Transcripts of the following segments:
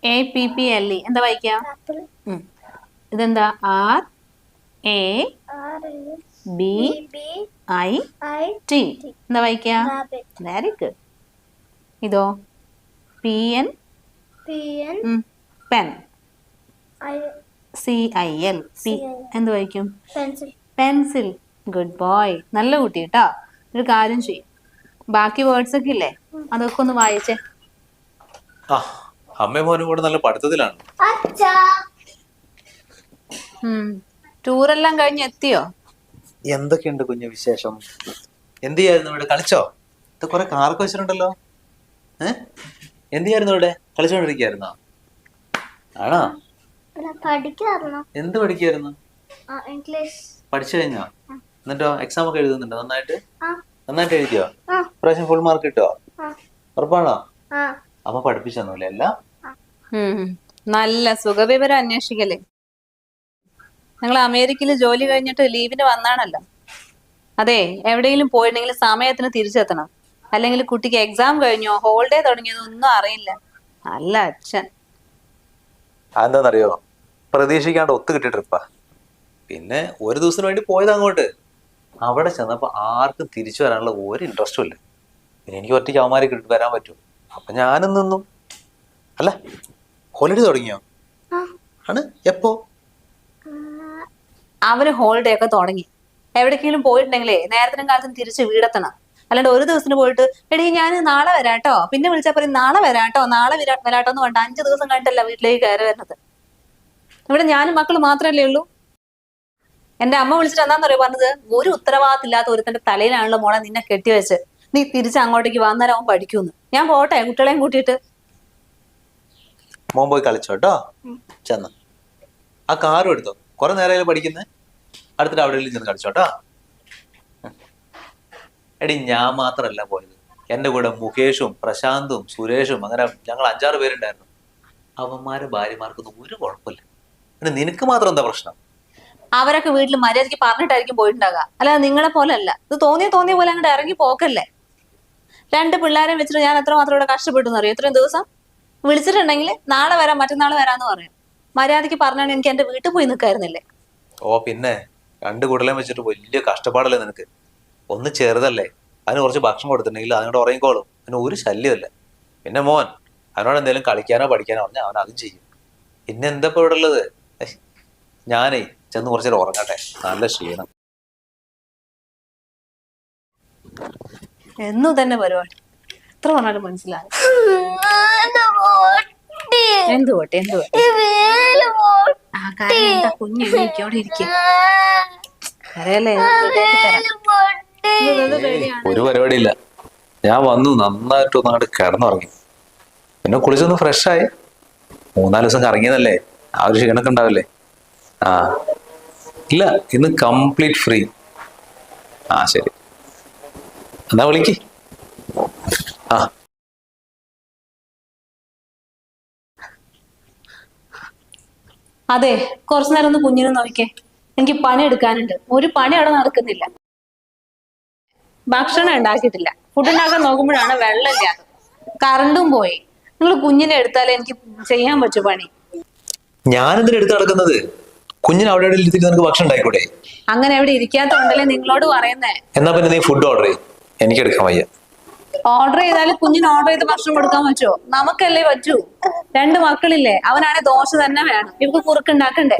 APPLE എന്താ വായിക്കാം? ഇതെന്താ? RABBIT എന്താ വായിക്കാം? Very good. ഇതോ? PN pen. CIL എന്ത് വായിക്കും? പെൻസിൽ. Good boy. നല്ല കുട്ടി കേട്ടോ. ഒരു കാര്യം ചെയ്യും, ബാക്കി വേർഡ്സ് ഒക്കെ ഇല്ലേ അതൊക്കെ ഒന്ന് വായിച്ചേ. അമ്മയും മോനും കൂടെ നല്ല പഠിത്തത്തിലാണ്. ടൂറെല്ലാം കഴിഞ്ഞ് എത്തിയോ? എന്തൊക്കെയുണ്ട് കുഞ്ഞു വിശേഷം? എന്ത് ചെയ്യായിരുന്നു ഇവിടെ? കളിച്ചോ? ഇത് കുറെ കാർക്ക് വെച്ചിട്ടുണ്ടല്ലോ. എന്ത് ചെയ്യായിരുന്നു ഇവിടെ? കളിച്ചോണ്ടിരിക്കായിരുന്നോ? ആണോ? എന്ത് പഠിക്കായിരുന്നു? പഠിച്ചു കഴിഞ്ഞോ? എന്നിട്ടോ എക്സാം ഒക്കെ എഴുതുന്നുണ്ടോ? നന്നായിട്ട് എഴുതിയോ? പ്രാവശ്യം ഫുൾ മാർക്ക് കിട്ടോ? ഉറപ്പാണോ? അമ്മ പഠിപ്പിച്ചൊന്നുമില്ല എല്ലാം. നല്ല സുഖവിവരം അന്വേഷിക്കല്ലേ. നിങ്ങൾ അമേരിക്കയിൽ ജോലി കഴിഞ്ഞിട്ട് ലീവിന് വന്നാണല്ലോ. അതെ, എവിടെയെങ്കിലും പോയിട്ടുണ്ടെങ്കിൽ സമയത്തിന് തിരിച്ചെത്തണം. അല്ലെങ്കിൽ കുട്ടിക്ക് എക്സാം കഴിഞ്ഞോ ഹോളിഡേ തുടങ്ങിയതോ ഒന്നും അറിയില്ല. നല്ല അച്ഛൻ. അതെന്താന്നറിയോ? പ്രതീക്ഷിക്കാണ്ട് ഒത്തു കിട്ടിയ ട്രിപ്പാ. പിന്നെ ഒരു ദിവസത്തിന് വേണ്ടി പോയത് അങ്ങോട്ട്. അവിടെ ചെന്നപ്പോ ആർക്കും തിരിച്ചു വരാനുള്ള ഒരു ഇൻട്രസ്റ്റും ഇല്ല. പിന്നെ എനിക്ക് ഒറ്റയ്ക്ക് അവന്മാരെ കിട്ടി വരാൻ പറ്റും. അപ്പൊ ഞാനും നിന്നും. അല്ല, ഹോളിഡേ തുടങ്ങിയോ? ആണ്. എപ്പോ? അവര് ഹോളിഡേ ഒക്കെ തുടങ്ങി. എവിടേക്കെങ്കിലും പോയിട്ടുണ്ടെങ്കിലേ നേരത്തിനും കാലത്തും തിരിച്ച് വീടെത്തണം. അല്ലാണ്ട് ഒരു ദിവസത്തിന് പോയിട്ട് എടീ ഞാൻ നാളെ വരാട്ടോ, പിന്നെ വിളിച്ചാൽ പറയും നാളെ വരാട്ടോ വരാട്ടോ എന്ന് വേണ്ട. 5 ദിവസം കഴിഞ്ഞിട്ടല്ല വീട്ടിലേക്ക് കയറി വരുന്നത്. ഇവിടെ ഞാനും മക്കള് മാത്രല്ലേ ഉള്ളൂ. എന്റെ അമ്മ വിളിച്ചിട്ട് എന്താന്നറിയോ പറഞ്ഞത്? ഒരു ഉത്തരവാദിത്തമില്ലാത്ത ഒരുത്തന്റെ തലയിലാണല്ലോ മോളെ നിന്നെ കെട്ടിവെച്ച്, നീ തിരിച്ച് അങ്ങോട്ടേക്ക് വന്നാലും അവൻ പഠിക്കൂന്ന്. ഞാൻ പോട്ടെ കുട്ടികളെയും കൂട്ടിയിട്ട്. മോൻ പോയി കളിച്ചോട്ടോ. ചെന്ന് ആ കാറും എടുത്തോ. കുറെ നേരം പഠിക്കുന്നേ. അടുത്തിട്ട് അവിടെ ചെന്ന് കളിച്ചോട്ടോ. എടി, ഞാൻ മാത്രല്ല പോയത്. എന്റെ കൂടെ മുകേഷും പ്രശാന്തും സുരേഷും, അങ്ങനെ ഞങ്ങൾ 5-6 പേരുണ്ടായിരുന്നു. അവന്മാരെ ഭാര്യമാർക്കൊന്നും ഒരു കുഴപ്പമില്ല. പിന്നെ നിനക്ക് മാത്രം എന്താ പ്രശ്നം? അവരൊക്കെ വീട്ടിൽ മര്യാദയ്ക്ക് പറഞ്ഞിട്ടായിരിക്കും പോയിട്ടുണ്ടാകുക. അല്ലാതെ നിങ്ങളെ പോലെ അല്ല. ഇത് തോന്നിയ പോലെ അങ്ങോട്ട് ഇറങ്ങി പോക്കല്ലേ. 2 പിള്ളേരെ വെച്ചിട്ട് ഞാൻ എത്രമാത്രം ഇവിടെ കഷ്ടപ്പെട്ടു എന്നറിയോ? ഇത്രയും ദിവസം വിളിച്ചിട്ടുണ്ടെങ്കിൽ നാളെ വരാം മറ്റന്നാൾ വരാന്ന് പറയും. മര്യാദയ്ക്ക് പറഞ്ഞാൽ എനിക്ക് എന്റെ വീട്ടിൽ പോയി നിൽക്കായിരുന്നില്ലേ? പിന്നെ 2 കുടലേം വെച്ചിട്ട് വലിയ കഷ്ടപ്പാടല്ലേ നിനക്ക്. ഒന്ന് ചെറുതല്ലേ, അതിന് കുറച്ച് ഭക്ഷണം കൊടുത്തിട്ടുണ്ടെങ്കിൽ അതിനോട് ഉറങ്ങിക്കോളും. പിന്നെ ഒരു ശല്യമല്ല. പിന്നെ മോൻ അവനോട് എന്തെങ്കിലും കളിക്കാനോ പഠിക്കാനോ പറഞ്ഞാൽ അവൻ അതും ചെയ്യും. പിന്നെ എന്താ ഇപ്പൊ ഇവിടെ ഉള്ളത്? ഞാനേ ചെന്ന് കുറച്ചു നേരം ഉറങ്ങട്ടെ. നല്ല ക്ഷീണം. എന്നു തന്നെ പരിപാടി. എത്ര പറഞ്ഞാലും മനസ്സിലാകും. എന്ത് പോട്ടെ ആ കാര്യം എന്താ? കുഞ്ഞു അവിടെ ഇരിക്കും. ഒരു പരിപാടിയില്ല. ഞാൻ വന്നു നന്നായിട്ട് ഒന്നങ്ങോട്ട് കിടന്നുറങ്ങി. പിന്നെ കുളിച്ചൊന്ന് ഫ്രഷായി. 3-4 ദിവസം കറങ്ങിയതല്ലേ, ആ ഒരു ക്ഷീണൊക്കെ ഉണ്ടാവില്ലേ. ഇല്ല, ഇന്ന് കംപ്ലീറ്റ് ഫ്രീ. ശരി, എന്നാ വിളിക്ക്. അതെ, കുറച്ചു നേരം ഒന്ന് കുഞ്ഞിനെ നോക്കിക്കേ. എനിക്ക് പണി എടുക്കാനുണ്ട്. ഒരു പണി അവിടെ നടക്കുന്നില്ല. ഭക്ഷണം ഉണ്ടാക്കിയിട്ടില്ല. ഫുഡ് ഉണ്ടാക്കാൻ നോക്കുമ്പോഴാണ് വെള്ളമില്ലാതെ, കറണ്ടും പോയി. നിങ്ങൾ കുഞ്ഞിനെ എടുത്താലേ എനിക്ക് ചെയ്യാൻ പറ്റൂ പണി. ഞാനെന്തിനാ എടുത്ത് നടക്കുന്നത്? കുഞ്ഞിനെ അവിടെ നിനക്ക് ഭക്ഷണം ഉണ്ടായിക്കൂടെ? അങ്ങനെ എവിടെ ഇരിക്കാത്തോണ്ടല്ലേ നിങ്ങളോട് പറയുന്നേ. എന്നാ പിന്നെ നീ ഫുഡ് ഓർഡർ ചെയ്യും. എനിക്ക് എടുക്കാൻ വയ്യ. ഓർഡർ ചെയ്താലും കുഞ്ഞിന് ഓർഡർ ചെയ്ത് ഭക്ഷണം കൊടുക്കാൻ പറ്റുമോ? നമുക്കല്ലേ പറ്റൂ. 2 മക്കളില്ലേ, അവനാണെ ദോശ തന്നെ വേണം. ഇവക്ക് കുറുക്കുണ്ടാക്കണ്ടേ?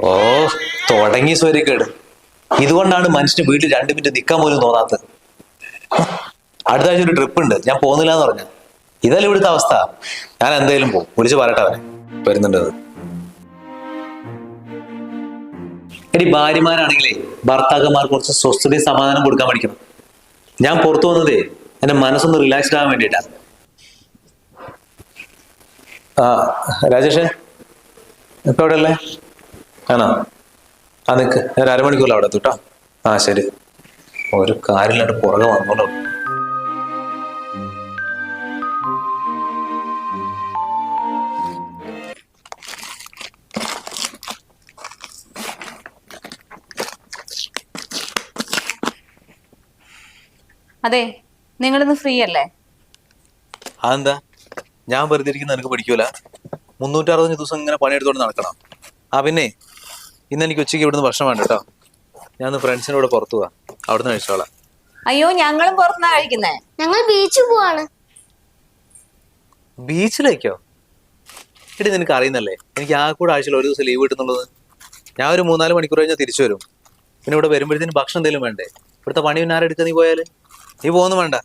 തുടങ്ങി സ്വരിക്കേട്. ഇതുകൊണ്ടാണ് മനുഷ്യന് വീട്ടിൽ 2 മിനിറ്റ് നിൽക്കാൻ പോലും തോന്നാത്തത്. അടുത്ത ആഴ്ച ഒരു ട്രിപ്പ് ഉണ്ട്, ഞാൻ പോകുന്നില്ല എന്ന് പറഞ്ഞ. ഇതല്ലേ ഇവിടുത്തെ അവസ്ഥ. ഞാൻ എന്തായാലും പോകും. വിളിച്ച് പറയട്ടെ അവനെ വരുന്നുണ്ടത്. എടി, ഭാര്യമാരാണെങ്കിലേ ഭർത്താക്കന്മാർ കുറച്ച് സ്വസ്ഥതയും സമാധാനം കൊടുക്കാൻ പഠിക്കണം. ഞാൻ പുറത്തു വന്നതേ എന്റെ മനസ്സൊന്ന് റിലാക്സ്ഡ് ആവാൻ വേണ്ടിയിട്ടാ. രാജേഷേ, ഇപ്പൊ എവിടെ അല്ലേ? ആണോ? നിക്ക്, ഞാൻ 1/2 മണിക്കൂറിൽ അവിടെ എത്തൂട്ടോ. ശരി. ഒരു കാര്യമില്ലാണ്ട് പുറകെ വന്നോളൂ. അതെ, നിങ്ങളിന്ന് ഫ്രീ അല്ലേ? അതെന്താ? ഞാൻ വെറുതെ ഇരിക്കുന്ന നിനക്ക് പഠിക്കൂല? 365 ദിവസം ഇങ്ങനെ പണിയെടുത്തോണ്ട് നടക്കണം. ആ പിന്നെ ഇന്ന് എനിക്ക് ഉച്ചയ്ക്ക് ഇവിടുന്ന് ഭക്ഷണം വേണ്ട കേട്ടോ. ഞാൻ ഫ്രണ്ട്സിൻ്റെ കൂടെ പുറത്തു പോവാ, അവിടുന്ന് കഴിച്ചോളാം. അയ്യോ ഞങ്ങളും പുറത്തുനിന്നാ കഴിക്കുന്നേ. ഞങ്ങൾ ബീച്ചിൽ പോവാണ്. ബീച്ചിലേക്കോ? എടി നിനക്ക് അറിയുന്നല്ലേ എനിക്ക് ആ കൂടെ ആഴ്ചയിൽ ഒരു ദിവസം ലീവ് കിട്ടുന്നുള്ളത്. ഞാൻ ഒരു 3-4 മണിക്കൂർ കഴിഞ്ഞാൽ തിരിച്ചു വരും. പിന്നെ ഇവിടെ വരുമ്പോഴത്തേന് ഭക്ഷണം എന്തെങ്കിലും വേണ്ടേ? ഇവിടുത്തെ പണി പിന്നെ ആരെടുക്കുക? നീ പോയാല് നീ പോകുന്നു വേണ്ട.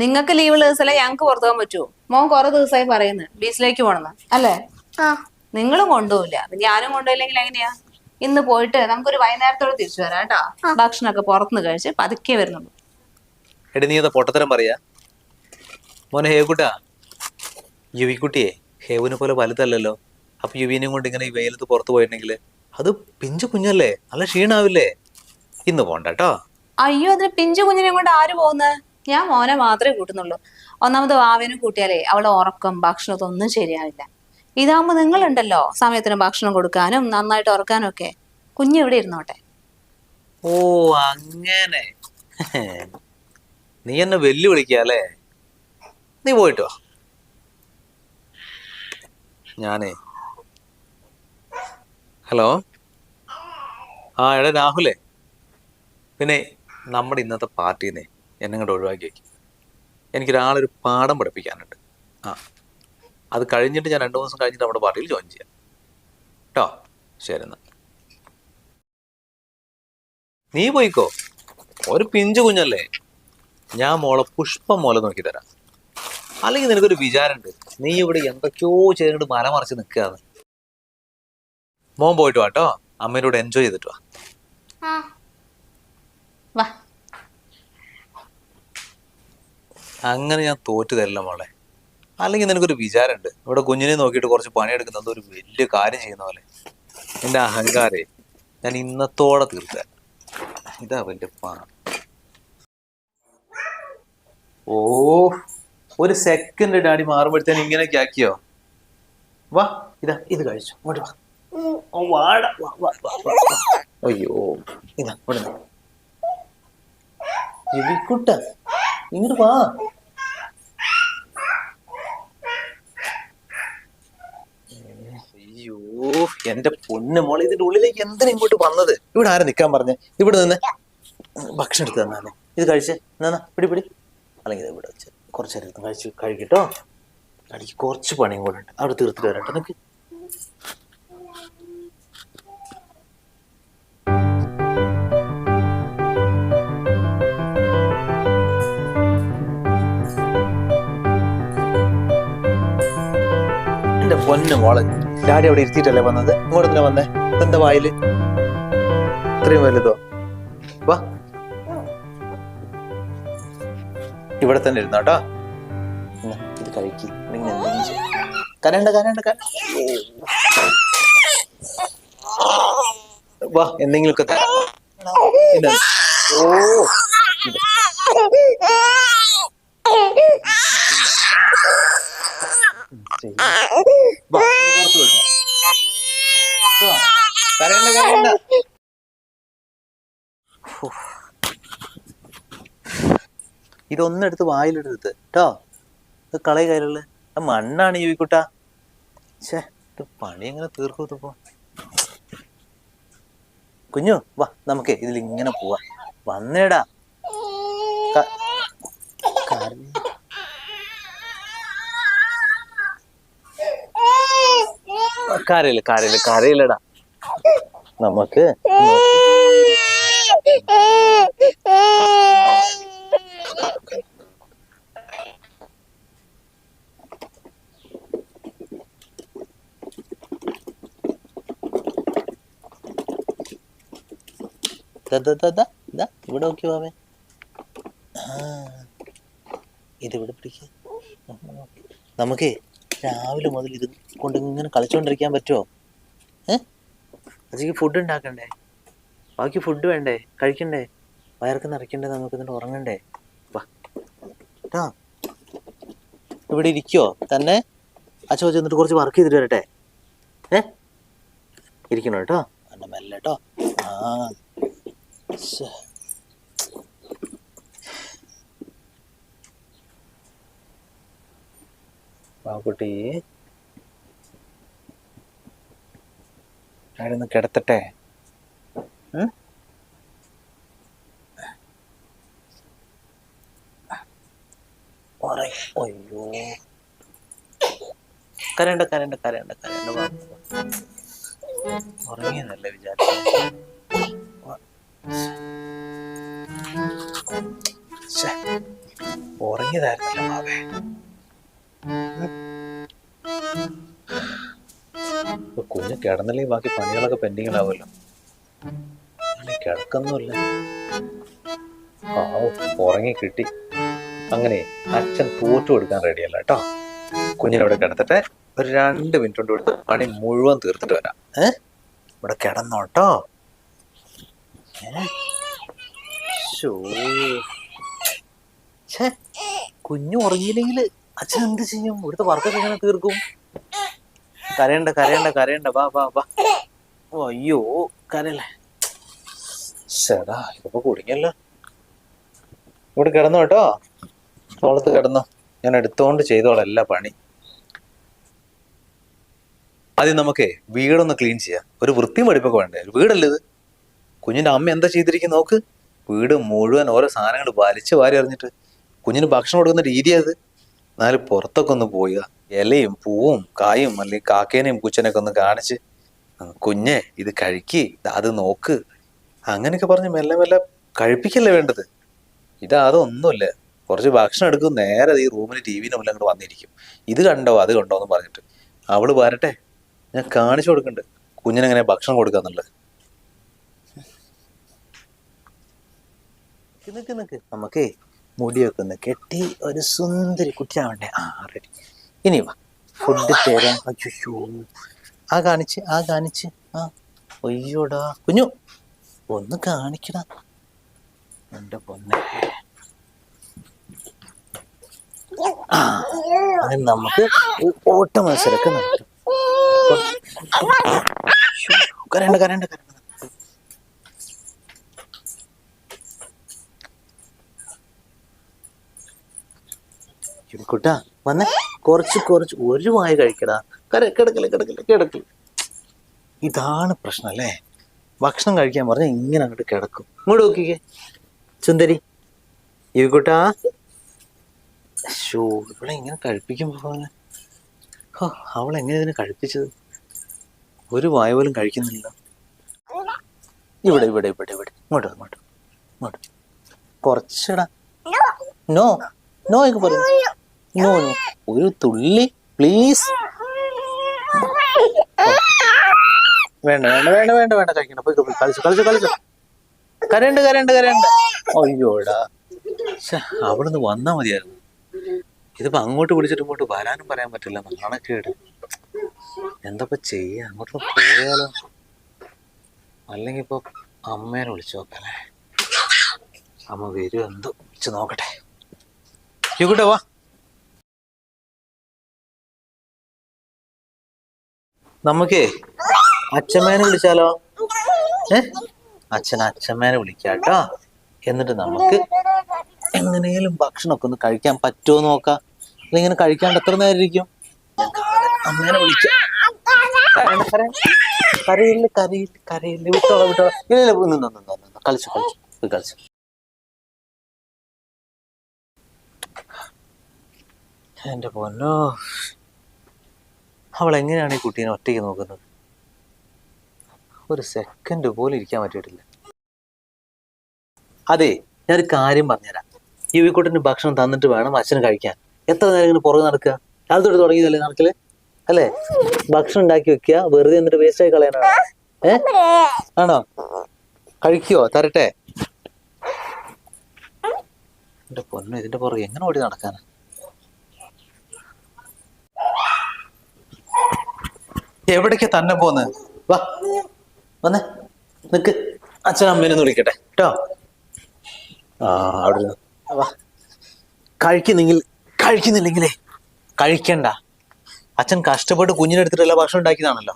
നിങ്ങൾക്ക് ലീവുള്ള ദിവസമല്ലേ ഞങ്ങൾക്ക് പുറത്തു പോകാൻ പറ്റുമോ? മോൻ കുറെ ദിവസമായി പറയുന്നു ബീച്ചിലേക്ക് പോകണമെന്ന് അല്ലേ? ആ നിങ്ങളും കൊണ്ടുപോകില്ല, ഞാനും കൊണ്ടുപോയില്ലെങ്കിൽ എങ്ങനെയാ? ഇന്ന് പോയിട്ട് നമുക്കൊരു വൈകുന്നേരത്തോടെ തിരിച്ചു വരാം കേട്ടോ. ഭക്ഷണമൊക്കെ പുറത്തുനിന്ന് കഴിച്ച് പതുക്കെ വരുന്നുള്ളൂ. എടി നീ അതാ പൊട്ടത്തരം പറയാ. മോനെ ഹേവുക്കുട്ടാ, യുവിക്കുട്ടിയെ ഹേവിനെ പോലെ വലുതല്ലല്ലോ. അപ്പൊ യുവിനെയും കൊണ്ട് ഇങ്ങനെ ഈ വെയിലത്ത് പുറത്ത് പോയിട്ടുണ്ടെങ്കിൽ അത് പിഞ്ചു കുഞ്ഞല്ലേ, നല്ല ക്ഷീണാവില്ലേ? ഇന്ന് പോണ്ട കേട്ടോ. അയ്യോ അതിന് പിഞ്ചു കുഞ്ഞിനെ കൊണ്ട് ആര് പോകുന്നത്? ഞാൻ മോനെ മാത്രമേ കൂട്ടുന്നുള്ളൂ. ഒന്നാമത് വാവേനെ കൂട്ടിയാലേ അവളെ ഉറക്കം ഭക്ഷണമൊക്കെ ഒന്നും ശരിയാവില്ല. ഇതാകുമ്പോ നിങ്ങളുണ്ടല്ലോ സമയത്തിന് ഭക്ഷണം കൊടുക്കാനും നന്നായിട്ട് ഉറക്കാനും ഒക്കെ. കുഞ്ഞ് ഇവിടെ ഇരുന്നോട്ടെ. ഓ അങ്ങനെ നീ എന്നെ വെല്ലുവിളിക്കാല്ലേ? നീ പോയിട്ടോ. ഞാനേ ഹലോ, ആ എടാ രാഹുലേ, പിന്നെ നമ്മുടെ ഇന്നത്തെ പാർട്ടീന്നേ എന്നെ ഇങ്ങോട്ട് ഒഴിവാക്കി വയ്ക്കും. എനിക്കൊരാളൊരു പാഠം പഠിപ്പിക്കാനുണ്ട്. ആ അത് കഴിഞ്ഞിട്ട് ഞാൻ 2 ദിവസം കഴിഞ്ഞിട്ട് നമ്മുടെ പാർട്ടിയിൽ ജോയിൻ ചെയ്യാം കേട്ടോ. ശരി എന്നാ നീ പോയിക്കോ, ഒരു പിഞ്ചു കുഞ്ഞല്ലേ. ഞാൻ മോളെ പുഷ്പം മോലെ നോക്കി തരാം. അല്ലെങ്കിൽ നിനക്കൊരു വിചാരമുണ്ട് നീ ഇവിടെ എന്തൊക്കെയോ ചെയ്തിട്ട് മരമറിച്ച് നിൽക്കുകയാണ്. മോൻ പോയിട്ട് വാട്ടോ, അമ്മേൻ്റെ കൂടെ എൻജോയ് ചെയ്തിട്ട് വാ. ആ വാ. അങ്ങനെ ഞാൻ തോറ്റു തരില്ല മോളെ. അല്ലെങ്കിൽ നിനക്കൊരു വിചാരമുണ്ട് ഇവിടെ കുഞ്ഞിനെ നോക്കിയിട്ട് കുറച്ച് പണിയെടുക്കുന്നത് ഒരു വലിയ കാര്യം ചെയ്യുന്ന പോലെ. എൻ്റെ അഹങ്കാരേ ഞാൻ ഇന്നത്തോടെ തീർത്ത. ഇതാ വലിയ പാ. ഓ ഒരു സെക്കൻഡ് ഡാഡി മാറുമ്പോഴത്തേന് ഇങ്ങനെയൊക്കെ ആക്കിയോ? വാ ഇതാ ഇത് കഴിച്ചു, ഇങ്ങോട്ട് വാ. ഓ, വാട വാ, വാ, വാ, വാ, വാ. അയ്യോ ഇതാ ഇവിടെ കുട്ട ഇങ്ങോട്ട് വാ. അയ്യോ എന്റെ പൊന്നു മോളെ, ഇതിന്റെ ഉള്ളിലേക്ക് എന്തിനാ ഇങ്ങോട്ട് വന്നത്? ഇവിടെ ആരാ നിക്കാൻ പറഞ്ഞേ? ഇവിടെ നിന്ന് ഭക്ഷണം എടുത്ത് തന്നാലേ. ഇത് കഴിച്ച് എന്നാ പിടി പിടി. അല്ലെങ്കിൽ ഇവിടെ വെച്ച് കുറച്ച് നേരം കഴിച്ച് കഴിക്കട്ടോ. എനിക്ക് കുറച്ച് പണിയും കൂടെ ഉണ്ട്, അവിടെ തീർത്തിട്ട് വരാട്ടോ. നിനക്ക് എന്റെ പൊന്നു മോളെ, ഡാഡി അവിടെ ഇരുത്തിയിട്ടല്ലേ വന്നത്? ഇങ്ങോട്ട് തന്നെ വന്നേ. എന്താ വായില് ഇത്രയും വലുതോ? വാ ഇവിടെ തന്നെ ഇരുന്നോട്ടോ. ഇത് കഴിക്ക്. കരണ്ട കരണ്ട കര. വാ എന്തെങ്കിലുമൊക്കെ തരാം. ഓ കരണ്ട കരണ്ട. ഇതൊന്നും എടുത്ത് വായിലെടുത്ത് കേട്ടോ. ഇത് കളയ കയ്യിലുള്ള മണ്ണാണ് യുവിക്കുട്ടാ. ഛേ ഇത് പണി എങ്ങനെ തീർക്കും ഇതിപ്പോ? കുഞ്ഞു വാ നമുക്ക് ഇതിലിങ്ങനെ പോവാ. വന്നേടാ. കരയില്ല കരയില്ല കരയില്ലടാ. നമുക്ക് ഇവിടെ നോക്കി പോവേ. ഇതിവിടെ പിടിക്ക. നമുക്ക് രാവിലെ മുതൽ ഇത് കൊണ്ട് ഇങ്ങനെ കളിച്ചോണ്ടിരിക്കാൻ പറ്റുമോ? അച്ഛക്ക് ഫുഡ് ഉണ്ടാക്കണ്ടേ? ബാക്കി ഫുഡ് വേണ്ടേ? കഴിക്കണ്ടേ? വയർക്ക് നിറയ്ക്കണ്ടേ? നമുക്ക് എന്നിട്ട് ഉറങ്ങണ്ടേ? വാ കേട്ടോ. ഇവിടെ ഇരിക്കുവോ തന്നെ? അച്ഛൻ ചെന്നിട്ട് കുറച്ച് വർക്ക് ചെയ്തിട്ട് വരട്ടെ. ഇരിക്കണോ കേട്ടോ? എന്നെ മെല്ലെ കേട്ടോ. ആ കുട്ടി അവിടെ നിന്ന് കിടത്തട്ടെ. അയ്യോ കരണ്ട കരണ്ട കരണ്ട കരണ്ട ഉറങ്ങിയെന്നല്ലേ വിചാരിച്ചു. ഉറങ്ങിയതായിരുന്നല്ലോ മാവേ. കുഞ്ഞ് കിടന്നില്ലെങ്കിൽ ബാക്കി പണികളൊക്കെ പെൻഡിങ്ങിലാവുമല്ലോ. കിടക്കൊന്നുമില്ല. ഉറങ്ങി കിട്ടി. അങ്ങനെ അച്ഛൻ തോറ്റു കൊടുക്കാൻ റെഡിയല്ല കേട്ടോ. കുഞ്ഞിനവിടെ കിടത്തിട്ട് ഒരു 2 മിനിറ്റ് കൊണ്ട് കൊടുത്ത് പണി മുഴുവൻ തീർത്തിട്ട് വരാം. ഇവിടെ കിടന്നോട്ടോ. കുഞ്ഞു ഉറങ്ങിയില്ലെങ്കിൽ അച്ഛൻ എന്ത് ചെയ്യും? ഇവിടുത്തെ വർക്കൊക്കെ എങ്ങനെ തീർക്കും? കരയണ്ട കരയണ്ട കരയണ്ട, വാ വാ വാ. അയ്യോ കരയല്ലേ. ചേടാ ഇതിപ്പോ കുടുങ്ങിയല്ലോ. ഇവിടെ കിടന്നു കേട്ടോ. തോളത്ത് കിടന്നോ, ഞാൻ എടുത്തോണ്ട് ചെയ്തോളാം എല്ലാ പണി. ആദ്യം നമുക്കേ വീടൊന്ന് ക്ലീൻ ചെയ്യാം. ഒരു വൃത്തിയും വെടിപ്പൊക്കെ വേണ്ടേ? ഒരു വീടല്ലേ ഇത്? കുഞ്ഞിന്റെ അമ്മ എന്താ ചെയ്തിരിക്കും നോക്ക്. വീട് മുഴുവൻ ഓരോ സാധനങ്ങൾ വലിച്ചു വാരി എറിഞ്ഞിട്ട് കുഞ്ഞിന് ഭക്ഷണം കൊടുക്കുന്ന രീതിയാ അത്. എന്നാലും പുറത്തൊക്കെ ഒന്ന് പോയി ഇലയും പൂവും കായും അല്ലെങ്കിൽ കാക്കേനെയും പൂച്ചനെയൊക്കെ ഒന്ന് കാണിച്ച് കുഞ്ഞെ ഇത് കഴിക്ക്, അത് നോക്ക്, അങ്ങനെയൊക്കെ പറഞ്ഞ് മെല്ലെ മെല്ലെ കഴിപ്പിക്കല്ലേ വേണ്ടത്. അതൊന്നുമില്ല. കുറച്ച് ഭക്ഷണം എടുക്കും, നേരെ ഈ റൂമിൽ ടിവിന്റെ മുന്നിൽ അങ്ങോട്ട് വന്നിരിക്കും. ഇത് കണ്ടോ അത് കണ്ടോ എന്ന് പറഞ്ഞിട്ട്. അവള് വരട്ടെ, ഞാൻ കാണിച്ചു കൊടുക്കണ്ട് കുഞ്ഞിനെങ്ങനെ ഭക്ഷണം കൊടുക്കാന്നുള്ളത്. നിക്ക് നമുക്കേ മുടിയൊക്കെ ഒന്ന് കെട്ടി ഒരു സുന്ദരി കുട്ടിയാവണ്ടേ? റെഡി. ഇനി വാ, ഫുഡ് തരാം. അയ്യോ ആ കാണിച്ച് അയ്യോടാ കുഞ്ഞു ഒന്ന് കാണിക്കടാ എന്റെ പൊന്നെ. നമുക്ക് ഓട്ട മത്സരമൊക്കെ നടത്തും. കരണ്ട കരണ്ട കരണ്ട. കുട്ടാ വന്നേ, കുറച്ച് ഒരു വായ കഴിക്കടാ. കിടക്കില്ല. ഇതാണ് പ്രശ്നം അല്ലേ? ഭക്ഷണം കഴിക്കാൻ പറഞ്ഞാൽ ഇങ്ങനെ അങ്ങോട്ട് കിടക്കും. ഇങ്ങോട്ട് നോക്കിക്കേ സുന്ദരി കുട്ടാ. ഇവിടെ ഇങ്ങനെ കഴിപ്പിക്കുമ്പോ അവളെങ്ങനെ ഇതിനെ കഴിപ്പിച്ചത്? ഒരു വായ പോലും കഴിക്കുന്നില്ല. ഇവിടെ ഇങ്ങോട്ട് കുറച്ചടാ. നോ എന്നൊക്കെ പറയുന്നു. നോ ഒരു തുള്ളി പ്ലീസ്. വേണ്ട കഴിക്കണ്ട. പോയി കളിച്ചു. കരണ്ട്. അയ്യോടാ അവിടുന്ന് വന്നാ മതിയായിരുന്നു. ഇതിപ്പോ അങ്ങോട്ട് വിളിച്ചിട്ട് ഇങ്ങോട്ട് വരാനും പറയാൻ പറ്റില്ല. നാണക്കേട്. എന്തപ്പോ ചെയ്യാ? അങ്ങോട്ട് പോയാലോ? അല്ലെങ്കിൽ ഇപ്പൊ അമ്മേനെ വിളിച്ചു നോക്കാല്ലേ? അമ്മ വരും എന്തോ വിളിച്ചു നോക്കട്ടെ. ഇവിടെ വാ. നമുക്കേ അച്ഛമ്മേനെ വിളിച്ചാലോ? അച്ഛമ്മേനെ വിളിക്കാട്ടോ. എന്നിട്ട് നമുക്ക് എങ്ങനെയും ഭക്ഷണമൊക്കെ ഒന്ന് കഴിക്കാൻ പറ്റുമോ നോക്കാം. ഇങ്ങനെ കഴിക്കാണ്ട് എത്ര നേരം ഇരിക്കും? അമ്മേനെ വിളിക്കാം. കരയില്ല. വിട്ടോളാം. ഇല്ല കളിച്ചു. എന്റെ പൊന്നോ, അവൾ എങ്ങനെയാണ് ഈ കുട്ടീനെ ഒറ്റയ്ക്ക് നോക്കുന്നത്? ഒരു സെക്കൻഡ് പോലും ഇരിക്കാൻ പറ്റിയിട്ടില്ല. അതെ, ഞാനൊരു കാര്യം പറഞ്ഞുതരാം. ഈ കുട്ടീന് ഭക്ഷണം തന്നിട്ട് വേണം അച്ഛന് കഴിക്കാൻ. എത്ര നേരം ഇങ്ങനെ പുറകെ നടക്കുക? രാവിലെ തുടങ്ങിയതല്ലേ നടക്കല് അല്ലേ? ഭക്ഷണം ഉണ്ടാക്കി വെക്കുക, വെറുതെ എന്നിട്ട് വേസ്റ്റ് ആയി കളയാനാണോ? ആണോ? കഴിക്കുവോ? തരട്ടെ. എന്റെ പൊന്നോ, ഇതിന്റെ പുറകെ എങ്ങനെ ഓടി നടക്കാനാ? എവിടേക്കാ തന്നെ പോന്ന്? വാ വന്നേ, നിക്ക്. അച്ഛനമ്മേനൊന്ന് വിളിക്കട്ടെ കേട്ടോ. അവിടെ വാ. കഴിക്കുന്നില്ലെങ്കിലേ കഴിക്കണ്ട. അച്ഛൻ കഷ്ടപ്പെട്ട് കുഞ്ഞിനെടുത്തിട്ടല്ല ഭക്ഷണം ഉണ്ടാക്കിയതാണല്ലോ.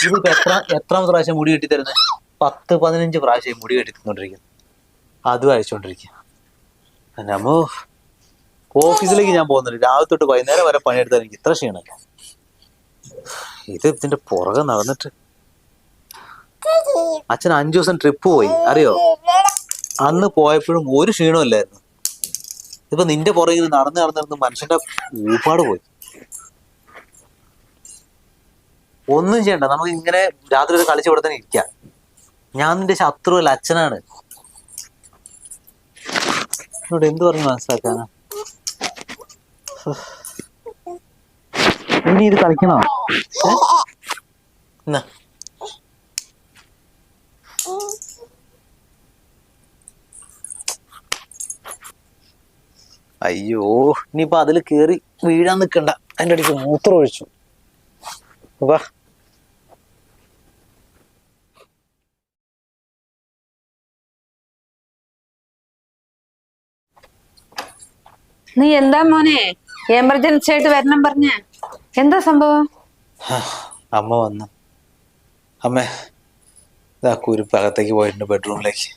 ഇതിപ്പോ എത്രാമത്തെ പ്രാവശ്യം മുടി കെട്ടി തരുന്നത്? 10-15 പ്രാവശ്യം മുടി കെട്ടി തന്നോണ്ടിരിക്കുന്നു. അതും അയച്ചുകൊണ്ടിരിക്കുക. നമ്മോ ഓഫീസിലേക്ക് ഞാൻ പോകുന്നുണ്ട്. രാവിലെ തൊട്ട് വൈകുന്നേരം വരെ പണിയെടുത്താൽ എനിക്ക് ഇത്ര ക്ഷീണമല്ല. ഇത് ഇതിന്റെ പുറകെ നടന്നിട്ട് അച്ഛൻ 5 ദിവസം ട്രിപ്പ് പോയി അറിയോ? അന്ന് പോയപ്പോഴും ഒരു ക്ഷീണവും ഇല്ലായിരുന്നു. ഇപ്പൊ നിന്റെ പുറകെ നടന്ന് നടന്നിരുന്ന് മനുഷ്യന്റെ ഊപ്പാട് പോയി. ഒന്നും ചെയ്യണ്ട, നമുക്ക് ഇങ്ങനെ രാത്രി ഒരു കളിച്ച് ഇവിടെ തന്നെ ഇരിക്കാം. ഞാൻ നിന്റെ ശത്രുവല്ല, അച്ഛനാണ്. എന്നോട് എന്ത് പറഞ്ഞ് മനസ്സിലാക്കാനാ? ഇനി ഇത് കളിക്കണോ? എന്നാ അയ്യോ, ഇനിയിപ്പൊ അതില് കേറി വീഴാൻ നിക്കണ്ട. അതിന്റെ അടിക്ക് മൂത്രം ഒഴിച്ചു. വാ. നീ എന്താ മോനെ എമർജൻസി ആയിട്ട് വരണം പറഞ്ഞ? എന്താ സംഭവം? അമ്മ വന്നു. അമ്മേ, ഇതാ കുരിപ്പ് അകത്തേക്ക് പോയിട്ടുണ്ട് ബെഡ്റൂമിലേക്ക്.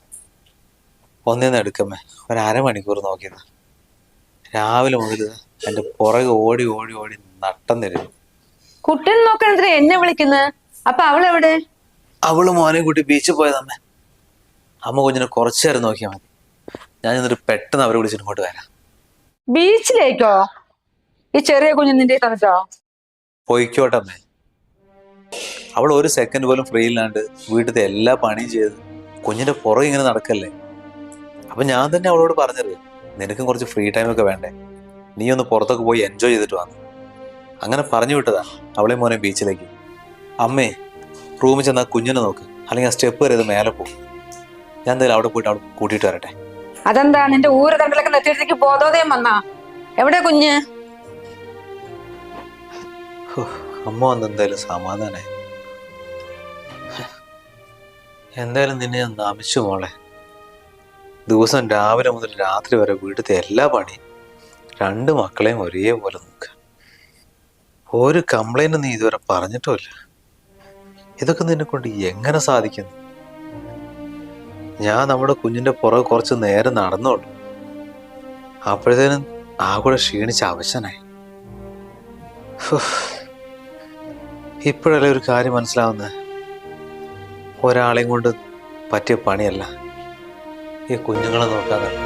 ഒന്നേന്ന് എടുക്കമ്മേ. 1/2 മണിക്കൂർ നോക്കിയത്. രാവിലെ മുതൽ എന്റെ പുറകെ ഓടി ഓടി ഓടി നട്ടം തരുന്നു. കുട്ടീനെ നോക്കണ എന്നെ വിളിക്കുന്നത്? അപ്പൊ അവളെവിടെ? അവള് മോനെ കൂട്ടി ബീച്ചിൽ പോയതമ്മേ. അമ്മ കുഞ്ഞിനെ കുറച്ചു നേരം നോക്കിയാൽ മതി. ഞാൻ എന്നിട്ട് പെട്ടെന്ന് അവരെ വിളിച്ചിട്ട് ഇങ്ങോട്ട് വരാം. ബീച്ചിലേക്കോ? ഈ ചെറിയ കുഞ്ഞു നിന്റെ തന്നിട്ടോ? പൊയ്ക്കോട്ടമ്മേ. അവൾ ഒരു സെക്കൻഡ് പോലും ഫ്രീ ഇല്ലാണ്ട് വീട്ടിലത്തെ എല്ലാ പണിയും ചെയ്ത് കുഞ്ഞിന്റെ പുറകെ ഇങ്ങനെ നടക്കല്ലേ. അപ്പൊ ഞാൻ തന്നെ അവളോട് പറഞ്ഞത്, നിനക്കും കുറച്ച് ഫ്രീ ടൈം ഒക്കെ വേണ്ടേ, നീ ഒന്ന് പുറത്തൊക്കെ പോയി എൻജോയ് ചെയ്തിട്ട് വന്നു. അങ്ങനെ പറഞ്ഞു വിട്ടതാ അവളെ മോനെ ബീച്ചിലേക്ക്. അമ്മേ, റൂമിൽ ചെന്നാൽ കുഞ്ഞിനെ നോക്ക്, അല്ലെങ്കിൽ ആ സ്റ്റെപ്പ് കയറിയത് മേലെ പോകും. ഞാൻ എന്തായാലും അവിടെ പോയിട്ട് അവൾ കൂട്ടിയിട്ട് വരട്ടെ. അതെന്താ നിന്റെ ഊര് തണ്ടിലൊക്കെ നെറ്റിടത്തേക്ക് ബോധോദയം വന്നാ? എവിടെ കുഞ്ഞ്? അമ്മ വന്ന് എന്തായാലും സമാധാനായി. എന്തായാലും നിന്നെ ഞാൻ നമിച്ചു മോളെ. ദിവസം രാവിലെ മുതൽ രാത്രി വരെ വീട്ടിലത്തെ എല്ലാ പണിയും 2 മക്കളെയും ഒരേപോലെ നോക്കുക. ഒരു കംപ്ലൈന്റ് നീ ഇതുവരെ പറഞ്ഞിട്ടുമില്ല. ഇതൊക്കെ നിന്നെ കൊണ്ട് എങ്ങനെ സാധിക്കുന്നു? ഞാൻ നമ്മുടെ കുഞ്ഞിന്റെ പുറകെ കുറച്ച് നേരം നടന്നോളൂ. അപ്പോഴത്തേനും ആ കൂടെ ക്ഷീണിച്ച് അവശനായി. ഇപ്പോഴല്ലേ ഒരു കാര്യം മനസ്സിലാവുന്നത്, ഒരാളെയും കൊണ്ട് പറ്റിയ പണിയല്ല ഈ കുഞ്ഞുങ്ങളെ നോക്കാന്നല്ല.